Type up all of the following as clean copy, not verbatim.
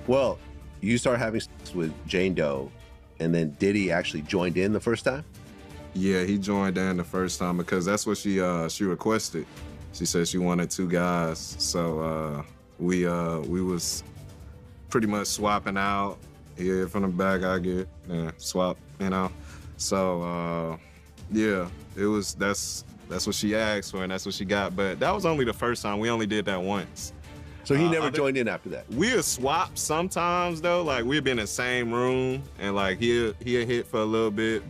Well, you started having sex with Jane Doe, and then Diddy actually joined in the first time? Yeah, he joined in the first time because that's what she requested. She said she wanted two guys, so we was pretty much swapping out. Yeah, from the back I get swap, you know. So yeah, that's what she asked for and that's what she got. But that was only the first time. We only did that once. So he never joined in after that? We'd swap sometimes though. Like we'd be in the same room and like he'd hit for a little bit,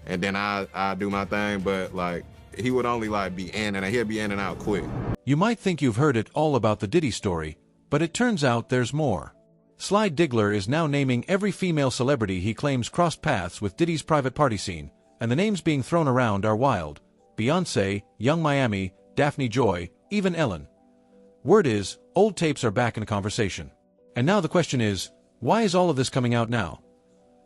and then I do my thing, but like he would only like be in and he'd be in and out quick. You might think you've heard it all about the Diddy story, but it turns out there's more. Sly Diggler is now naming every female celebrity he claims crossed paths with Diddy's private party scene, and the names being thrown around are wild. Beyoncé, Young Miami, Daphne Joy, even Ellen. Word is, old tapes are back in conversation. And now the question is, why is all of this coming out now?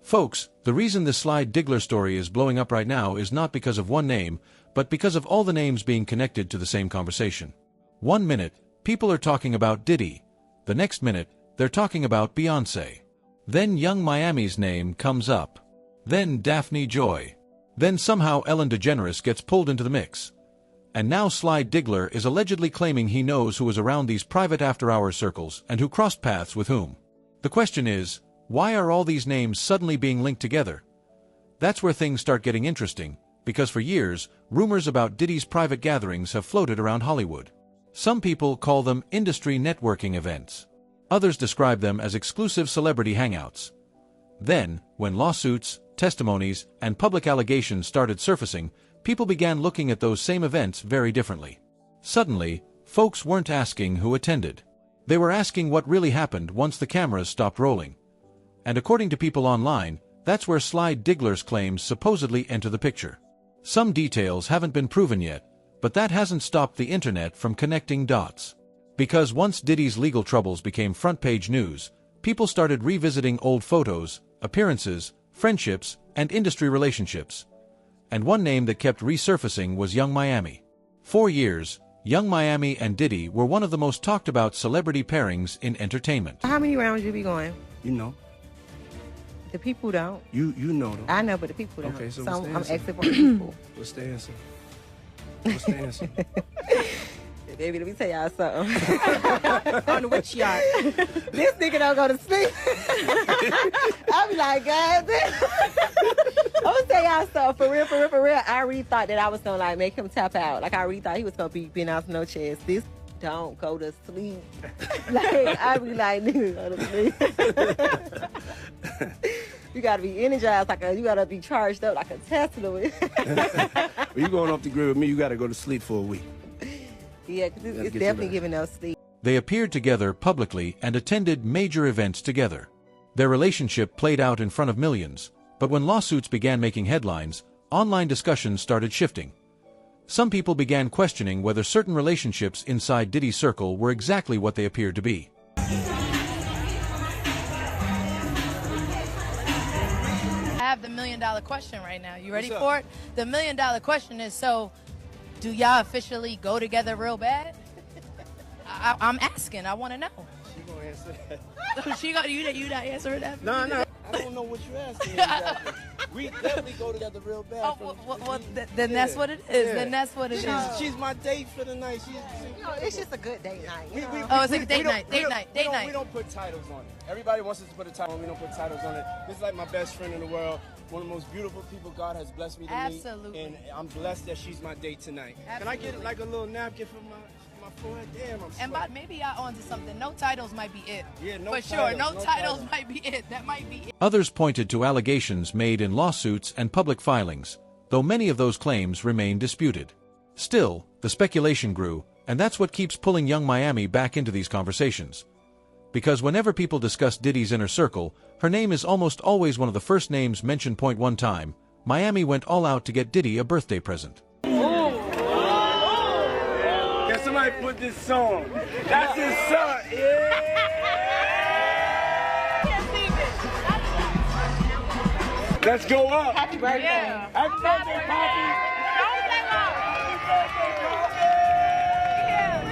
Folks, the reason this Sly Diggler story is blowing up right now is not because of one name, but because of all the names being connected to the same conversation. 1 minute, people are talking about Diddy. The next minute, they're talking about Beyoncé. Then Young Miami's name comes up. Then Daphne Joy. Then somehow Ellen DeGeneres gets pulled into the mix. And now Sly Diggler is allegedly claiming he knows who was around these private after-hours circles and who crossed paths with whom. The question is, why are all these names suddenly being linked together? That's where things start getting interesting, because for years, rumors about Diddy's private gatherings have floated around Hollywood. Some people call them industry networking events. Others describe them as exclusive celebrity hangouts. Then, when lawsuits, testimonies, and public allegations started surfacing, people began looking at those same events very differently. Suddenly, folks weren't asking who attended. They were asking what really happened once the cameras stopped rolling. And according to people online, that's where Sly Diggler's claims supposedly enter the picture. Some details haven't been proven yet, but that hasn't stopped the internet from connecting dots. Because once Diddy's legal troubles became front-page news, people started revisiting old photos, appearances, friendships, and industry relationships. And one name that kept resurfacing was Young Miami. For years, Young Miami and Diddy were one of the most talked about celebrity pairings in entertainment. How many rounds you be going? You know. The people don't. You know them. I know, but the people don't. Okay, so I'm what's the answer? asking for the people. What's the answer? What's the answer? Baby, let me tell y'all something. On which yard? This nigga don't go to sleep. I be like, God damn. I'm gonna tell y'all something. For real. I really thought that I was gonna like make him tap out. Like I really thought he was gonna be being out no chance. This don't go to sleep. Like I be like, nigga, go to sleep. You gotta be energized, you gotta be charged up like a Tesla. When you going off the grid with me, you gotta go to sleep for a week. Yeah, because it's definitely giving us sleep. They appeared together publicly and attended major events together. Their relationship played out in front of millions, but when lawsuits began making headlines, online discussions started shifting. Some people began questioning whether certain relationships inside Diddy's circle were exactly what they appeared to be. I have the $1 million question right now. You ready for it? The $1 million question is, so do y'all officially go together real bad? I'm asking. I want to know. She gonna answer that. You not answering that? No. I don't know what you're asking exactly. We definitely go together real bad. Then that's what it is. Then that's what it is. She's my date for the night. It's just a good date night. It's like a date night. Date night. We don't put titles on it. Everybody wants us to put a title on. We don't put titles on it. This is like my best friend in the world. One of the most beautiful people God has blessed me to meet. Absolutely. And I'm blessed that she's my date tonight. Absolutely. Can I get like a little napkin for my forehead? Damn, I'm sweating. And maybe y'all onto something. No titles might be it. Yeah, no For titles, sure. No titles might be it. That might be it. Others pointed to allegations made in lawsuits and public filings, though many of those claims remain disputed. Still, the speculation grew, and that's what keeps pulling Young Miami back into these conversations. Because whenever people discuss Diddy's inner circle, her name is almost always one of the first names mentioned. One time, Miami went all out to get Diddy a birthday present. Can somebody put this song? That's his son. Yeah. Let's go up. Happy birthday. Yeah. Happy birthday,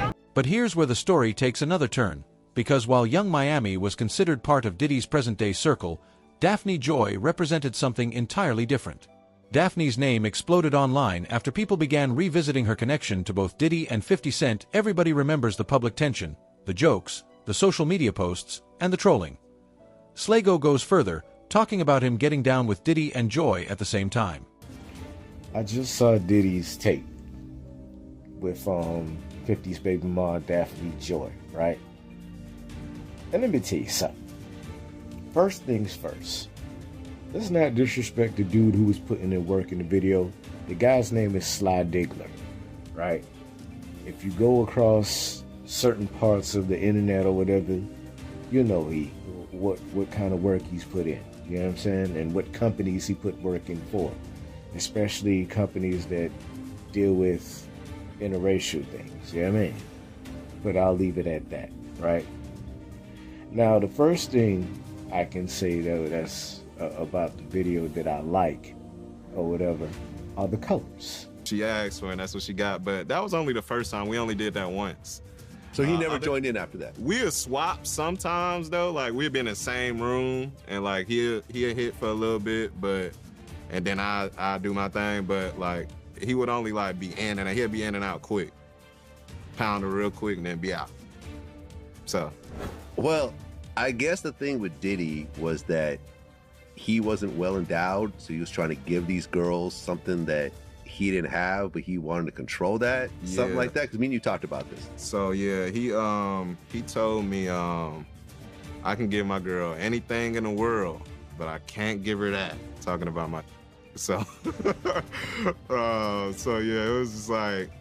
Poppy. But here's where the story takes another turn. because while Young Miami was considered part of Diddy's present-day circle, Daphne Joy represented something entirely different. Daphne's name exploded online after people began revisiting her connection to both Diddy and 50 Cent. Everybody remembers the public tension, the jokes, the social media posts, and the trolling. Slago goes further, talking about him getting down with Diddy and Joy at the same time. I just saw Diddy's tape with 50's baby mom, Daphne Joy, right? And let me tell you something. First things first. Let's not disrespect the dude who was putting in work in the video. The guy's name is Sly Diggler, right? If you go across certain parts of the internet or whatever, you know what kind of work he's put in. You know what I'm saying? And what companies he put work in for. Especially companies that deal with interracial things. You know what I mean? But I'll leave it at that, right? Now, the first thing I can say that's about the video that I like or whatever are the colors. She asked for it, and that's what she got. But that was only the first time. We only did that once. So he never joined in after that? We'll swap sometimes, though. Like, we'd be in the same room, and, like, he'll hit for a little bit, and then I do my thing. But, like, he would only, like, be in and out. He'd be in and out quick. Pound it real quick, and then be out. So. Well, I guess the thing with Diddy was that he wasn't well endowed, so he was trying to give these girls something that he didn't have, but he wanted to control that, something like that. Because me and you talked about this. So yeah, he told me I can give my girl anything in the world, but I can't give her that. Talking about my so so yeah, it was just like,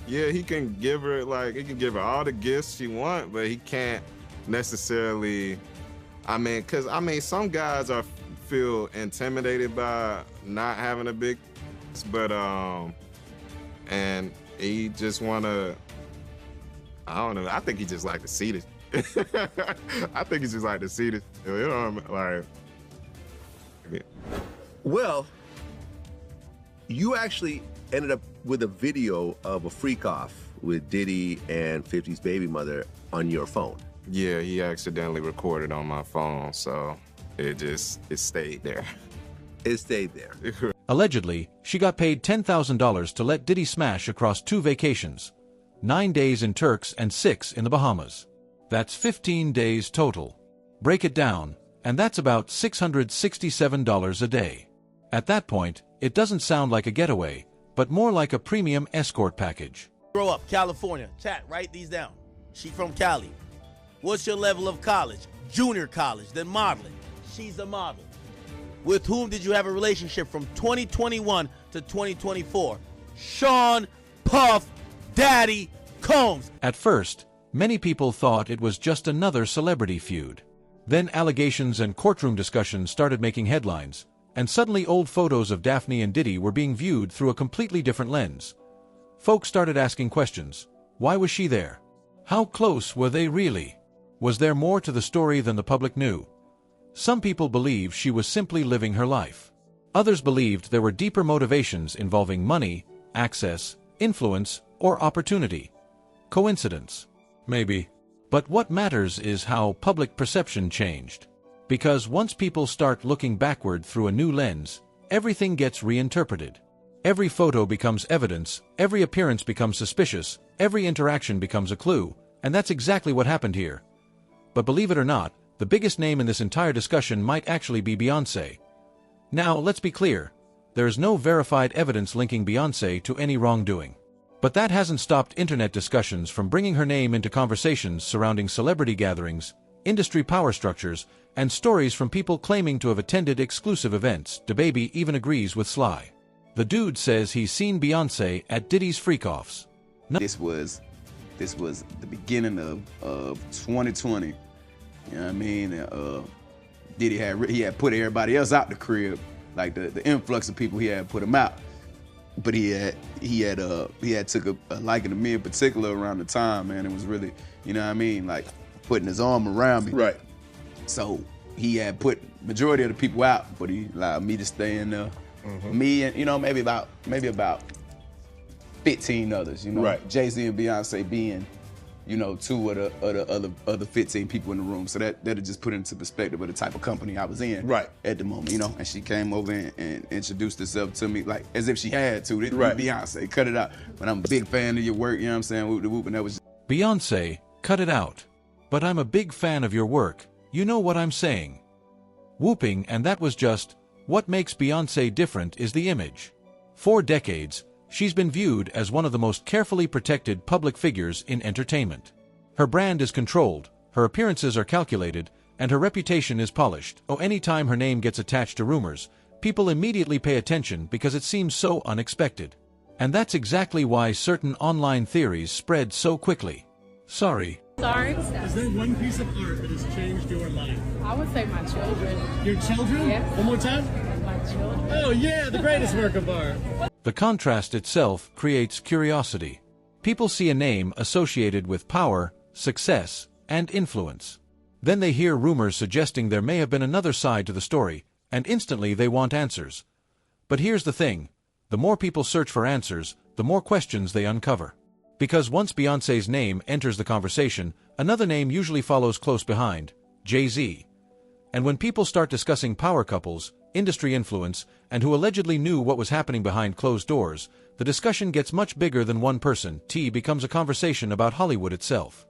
yeah, he can give her all the gifts she want, but he can't necessarily. Because some guys feel intimidated by not having a big, but and he just wanna, I don't know. I think he just like to see this. I think he just like to see this. You know, like. Yeah. Well, you actually ended up with a video of a freak off with Diddy and 50's baby mother on your phone. Yeah, he accidentally recorded on my phone, so it stayed there. It stayed there. Allegedly, she got paid $10,000 to let Diddy smash across 2 vacations, 9 days in Turks and 6 in the Bahamas. That's 15 days total. Break it down, and that's about $667 a day. At that point, it doesn't sound like a getaway, but more like a premium escort package. Grow up, California. Chat, write these down. She from Cali. What's your level of college? Junior college, then modeling. She's a model. With whom did you have a relationship from 2021 to 2024? Sean Puff Daddy Combs. At first, many people thought it was just another celebrity feud. Then allegations and courtroom discussions started making headlines, and suddenly old photos of Daphne and Diddy were being viewed through a completely different lens. Folks started asking questions. Why was she there? How close were they really? Was there more to the story than the public knew? Some people believed she was simply living her life. Others believed there were deeper motivations involving money, access, influence, or opportunity. Coincidence? Maybe. But what matters is how public perception changed. Because once people start looking backward through a new lens, everything gets reinterpreted. Every photo becomes evidence, every appearance becomes suspicious, every interaction becomes a clue, and that's exactly what happened here. But believe it or not, the biggest name in this entire discussion might actually be Beyoncé. Now, let's be clear. There is no verified evidence linking Beyoncé to any wrongdoing. But that hasn't stopped internet discussions from bringing her name into conversations surrounding celebrity gatherings, industry power structures, and stories from people claiming to have attended exclusive events. DaBaby even agrees with Sly. The dude says he's seen Beyoncé at Diddy's freak-offs. This was the beginning of 2020. You know what I mean? Diddy had put everybody else out the crib, like the influx of people he had put him out. But he had took a liking to me in particular around the time, man. It was really, you know what I mean, like putting his arm around me. Right. So he had put majority of the people out, but he allowed me to stay in there. Mm-hmm. Me and, you know, maybe about 15 others, you know. Right. Jay-Z and Beyonce being you know, 2 of the other 15 people in the room. So that'll just put into perspective of the type of company I was in at the moment, you know. And she came over and introduced herself to me like as if she had to. This Beyonce, cut it out. But I'm a big fan of your work, you know what I'm saying? Whoop de whoop, and that was Beyonce, cut it out. But I'm a big fan of your work, you know what I'm saying. Whooping, and that was just, what makes Beyonce different is the image. For decades, she's been viewed as one of the most carefully protected public figures in entertainment. Her brand is controlled, her appearances are calculated, and her reputation is polished. Anytime her name gets attached to rumors, people immediately pay attention because it seems so unexpected. And that's exactly why certain online theories spread so quickly. Sorry. Is there one piece of art that has changed your life? I would say my children. Your children? Yes. One more time? My children. Oh yeah, the greatest work of art. The contrast itself creates curiosity. People see a name associated with power, success, and influence. Then they hear rumors suggesting there may have been another side to the story, and instantly they want answers. But here's the thing. The more people search for answers, the more questions they uncover. Because once Beyoncé's name enters the conversation, another name usually follows close behind, Jay-Z. And when people start discussing power couples, industry influence, and who allegedly knew what was happening behind closed doors, the discussion gets much bigger than one person. Becomes a conversation about Hollywood itself.